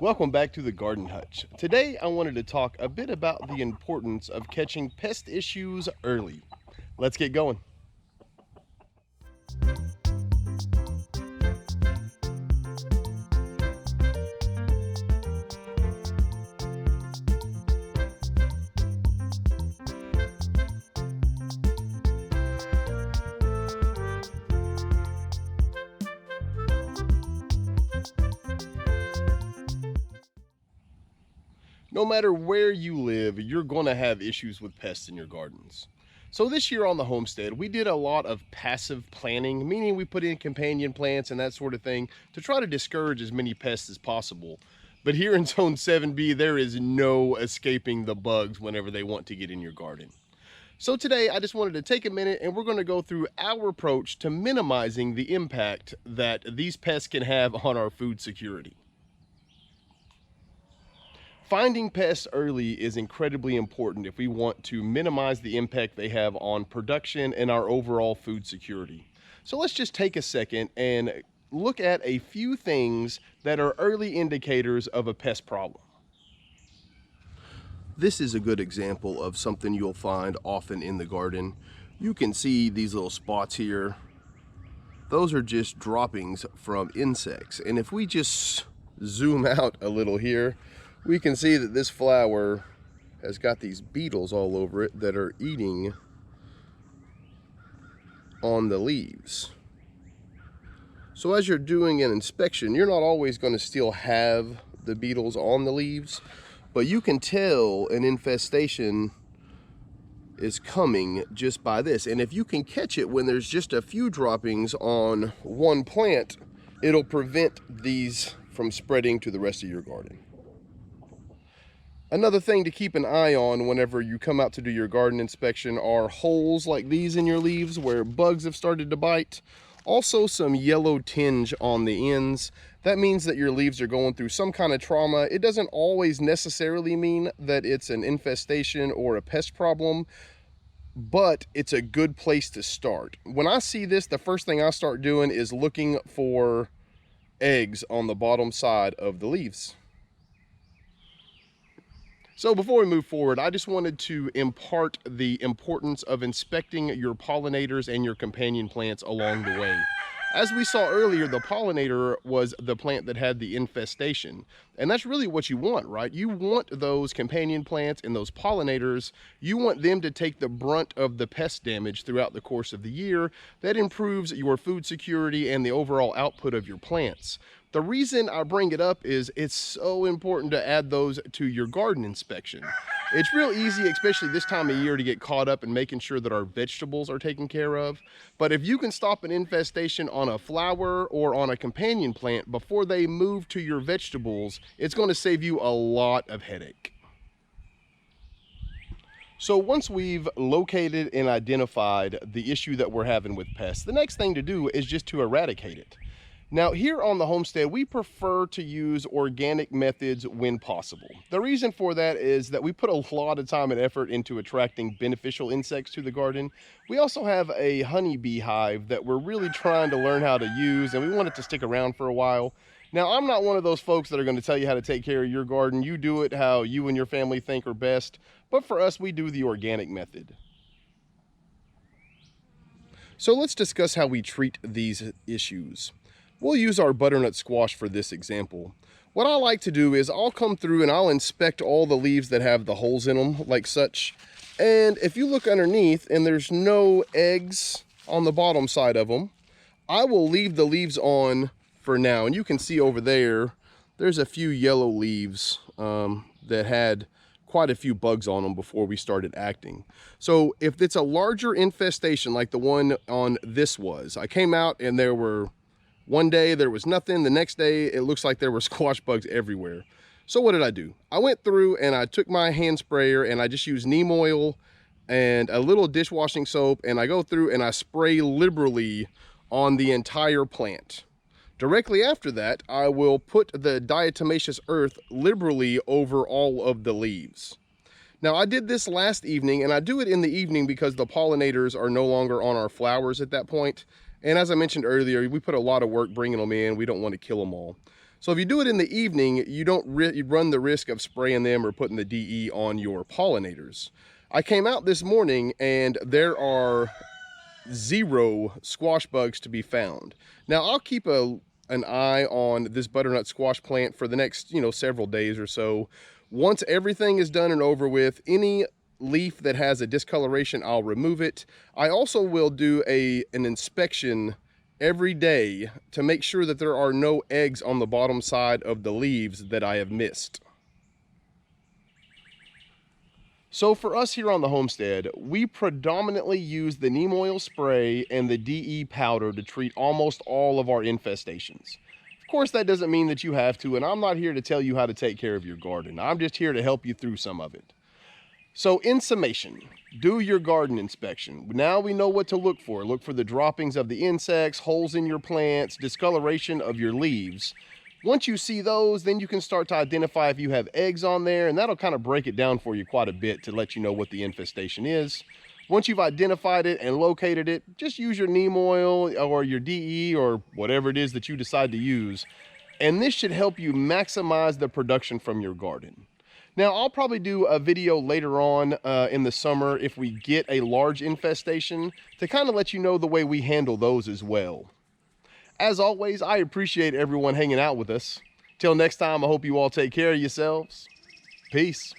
Welcome back to the Garden Hutch. Today I wanted to talk a bit about the importance of catching pest issues early. Let's get going. No matter where you live, you're going to have issues with pests in your gardens. So this year on the homestead, we did a lot of passive planting, meaning we put in companion plants and that sort of thing to try to discourage as many pests as possible. But here in Zone 7B, there is no escaping the bugs whenever they want to get in your garden. So today, I just wanted to take a minute and we're going to go through our approach to minimizing the impact that these pests can have on our food security. Finding pests early is incredibly important if we want to minimize the impact they have on production and our overall food security. So let's just take a second and look at a few things that are early indicators of a pest problem. This is a good example of something you'll find often in the garden. You can see these little spots here. Those are just droppings from insects. And if we just zoom out a little here, we can see that this flower has got these beetles all over it that are eating on the leaves. So as you're doing an inspection, you're not always going to still have the beetles on the leaves, but you can tell an infestation is coming just by this. And if you can catch it when there's just a few droppings on one plant, it'll prevent these from spreading to the rest of your garden. Another thing to keep an eye on whenever you come out to do your garden inspection are holes like these in your leaves where bugs have started to bite. Also some yellow tinge on the ends. That means that your leaves are going through some kind of trauma. It doesn't always necessarily mean that it's an infestation or a pest problem, but it's a good place to start. When I see this, the first thing I start doing is looking for eggs on the bottom side of the leaves. So before we move forward, I just wanted to impart the importance of inspecting your pollinators and your companion plants along the way. As we saw earlier, the pollinator was the plant that had the infestation. And that's really what you want, right? You want those companion plants and those pollinators, you want them to take the brunt of the pest damage throughout the course of the year. That improves your food security and the overall output of your plants. The reason I bring it up is it's so important to add those to your garden inspection. It's real easy, especially this time of year, to get caught up in making sure that our vegetables are taken care of. But if you can stop an infestation on a flower or on a companion plant before they move to your vegetables, it's going to save you a lot of headache. So once we've located and identified the issue that we're having with pests, the next thing to do is just to eradicate it. Now here on the homestead, we prefer to use organic methods when possible. The reason for that is that we put a lot of time and effort into attracting beneficial insects to the garden. We also have a honeybee hive that we're really trying to learn how to use, and we want it to stick around for a while. Now, I'm not one of those folks that are going to tell you how to take care of your garden. You do it how you and your family think are best. But for us, we do the organic method. So let's discuss how we treat these issues. We'll use our butternut squash for this example. What I like to do is I'll come through and I'll inspect all the leaves that have the holes in them, like such. And if you look underneath and there's no eggs on the bottom side of them, I will leave the leaves on for now. And you can see over there, there's a few yellow leaves that had quite a few bugs on them before we started acting. So if it's a larger infestation like the one on this was, I came out and there were, one day there was nothing, the next day it looks like there were squash bugs everywhere. So what did I do? I went through and I took my hand sprayer and I just used neem oil and a little dishwashing soap, and I go through and I spray liberally on the entire plant. Directly after that, I will put the diatomaceous earth liberally over all of the leaves. Now, I did this last evening, and I do it in the evening because the pollinators are no longer on our flowers at that point. And as I mentioned earlier, we put a lot of work bringing them in. We don't want to kill them all. So if you do it in the evening, you don't you run the risk of spraying them or putting the DE on your pollinators. I came out this morning and there are 0 squash bugs to be found. Now I'll keep an eye on this butternut squash plant for the next, several days or so. Once everything is done and over with, any leaf that has a discoloration, I'll remove it. I also will do an inspection every day to make sure that there are no eggs on the bottom side of the leaves that I have missed. So for us here on the homestead, we predominantly use the neem oil spray and the DE powder to treat almost all of our infestations. Of course, that doesn't mean that you have to, and I'm not here to tell you how to take care of your garden. I'm just here to help you through some of it. So in summation, do your garden inspection. Now we know what to look for. Look for the droppings of the insects, holes in your plants, discoloration of your leaves. Once you see those, then you can start to identify if you have eggs on there, and that'll kind of break it down for you quite a bit to let you know what the infestation is. Once you've identified it and located it, just use your neem oil or your DE or whatever it is that you decide to use, and this should help you maximize the production from your garden. Now, I'll probably do a video later on in the summer if we get a large infestation to kind of let you know the way we handle those as well. As always, I appreciate everyone hanging out with us. Till next time, I hope you all take care of yourselves. Peace.